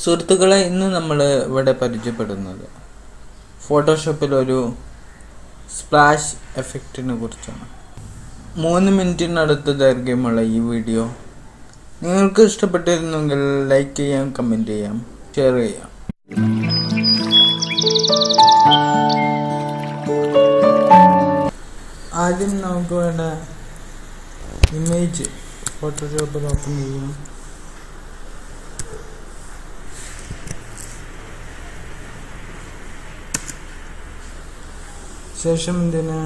സുഹൃത്തുക്കളെ, ഇന്ന് നമ്മൾ ഇവിടെ പരിചയപ്പെടുന്നത് ഫോട്ടോഷോപ്പിൽ ഒരു സ്പ്ലാഷ് എഫക്റ്റിനെ കുറിച്ചാണ്. 3 മിനിറ്റിനടുത്ത് ദൈർഘ്യമുള്ള ഈ വീഡിയോ നിങ്ങൾക്ക് ഇഷ്ടപ്പെട്ടിരുന്നെങ്കിൽ ലൈക്ക് ചെയ്യാം, കമൻറ്റ് ചെയ്യാം, ഷെയർ ചെയ്യാം. ആദ്യം നമുക്ക് വേണ്ട ഇമേജ് ഫോട്ടോഷോപ്പിൽ ഓപ്പൺ ചെയ്യാം. ശേഷം ഇതിന്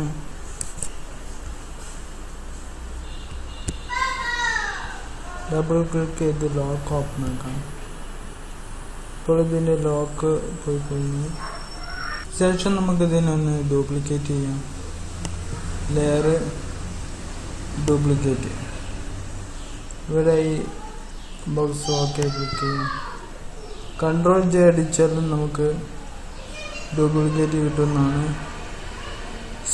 ഡബിൾ ക്ലിക്ക് ചെയ്ത് ലോക്ക് ഓപ്പൺ ആക്കാം. ഇപ്പോൾ ഇതിൻ്റെ ലോക്ക് പോയി കഴിഞ്ഞു. ശേഷം നമുക്കിതിനൊന്ന് ഡ്യൂപ്ലിക്കേറ്റ് ചെയ്യാം. ലെയർ ഡ്യൂപ്ലിക്കേറ്റ്, ഇവിടെ ഈ ബോക്സ് ഓക്കെ ക്ലിക്ക് ചെയ്യാം. Ctrl J അടിച്ചാലും നമുക്ക് ഡ്യൂപ്ലിക്കേറ്റ് കിട്ടുന്നതാണ്.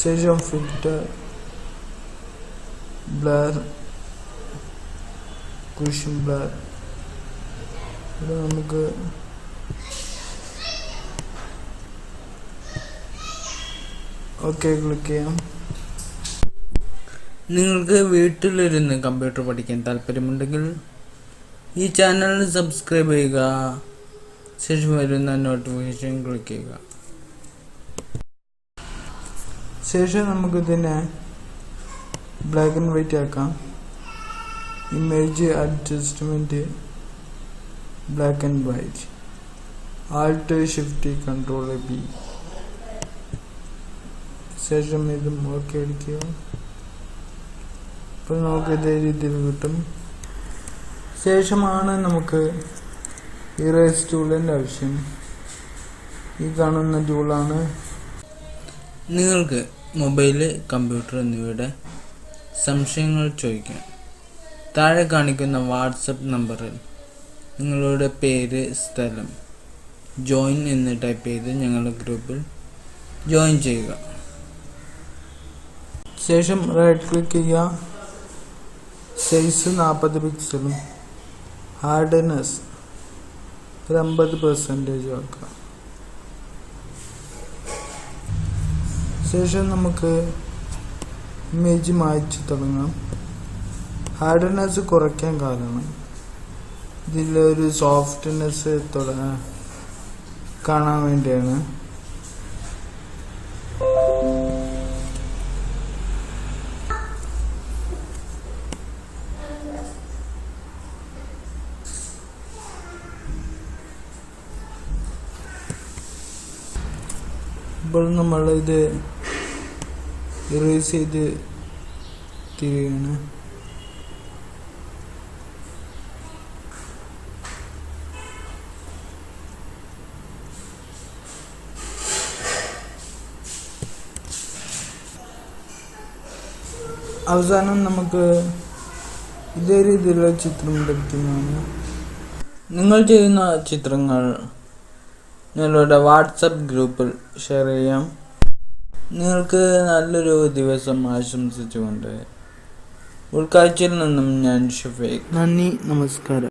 ശേഷം ഫിൽറ്റർ, ബ്ലർ, കുഷൻ ബ്ലർ, ഇവിടെ നമുക്ക് ഓക്കെ ക്ലിക്ക് ചെയ്യാം. നിങ്ങൾക്ക് വീട്ടിലിരുന്ന് കമ്പ്യൂട്ടർ പഠിക്കാൻ താല്പര്യമുണ്ടെങ്കിൽ ഈ ചാനൽ സബ്സ്ക്രൈബ് ചെയ്യുക. ശേഷം വരുന്ന നോട്ടിഫിക്കേഷൻ ക്ലിക്ക് ചെയ്യുക. ശേഷം നമുക്കിതിനെ ബ്ലാക്ക് ആൻഡ് വൈറ്റ് ആക്കാം. Image adjustment, black and white, Alt shift control B. ശേഷം ഇത് ഓക്കെ അടിക്കുക. അപ്പോൾ നമുക്ക് ഇതേ രീതിയിൽ കിട്ടും. ശേഷമാണ് നമുക്ക് ഇറേസ് ടൂളിൻ്റെ ആവശ്യം. ഈ കാണുന്ന ടൂളാണ്. നിങ്ങൾക്ക് മൊബൈൽ, കമ്പ്യൂട്ടർ എന്നിവയുടെ സംശയങ്ങൾ ചോദിക്കാം. താഴെ കാണിക്കുന്ന വാട്സപ്പ് നമ്പറിൽ നിങ്ങളുടെ പേര്, സ്ഥലം, ജോയിൻ എന്ന് ടൈപ്പ് ചെയ്ത് ഞങ്ങളുടെ ഗ്രൂപ്പിൽ ജോയിൻ ചെയ്യുക. ശേഷം റൈറ്റ് ക്ലിക്ക് ചെയ്യുക. സൈസ് 40 പിക്സലും ഹാർഡ്നെസ് 50% ആക്കുക. ശേഷം നമുക്ക് ഇമേജ് മായ്ച്ചു തുടങ്ങാം. ഹാർഡ്നെസ് കുറയ്ക്കാൻ കാരണം ഇതിലൊരു സോഫ്റ്റ്നെസ് കാണാൻ വേണ്ടിയാണ്. ഇപ്പോൾ നമ്മൾ ഇത് ഇറേസ് ചെയ്ത് തീരുകയാണ്. അവസാനം നമുക്ക് ഇതേ രീതിയിലുള്ള ചിത്രം ലഭിക്കുന്നതാണ്. നിങ്ങൾ ചെയ്യുന്ന ചിത്രങ്ങൾ നിങ്ങളുടെ വാട്സപ്പ് ഗ്രൂപ്പിൽ ഷെയർ ചെയ്യാം. നിങ്ങൾക്ക് നല്ലൊരു ദിവസം ആശംസിച്ചുകൊണ്ട് ഉൾക്കാഴ്ചയിൽ നിന്നും ഞാൻ ഷഫീഖ്. നന്ദി, നമസ്കാരം.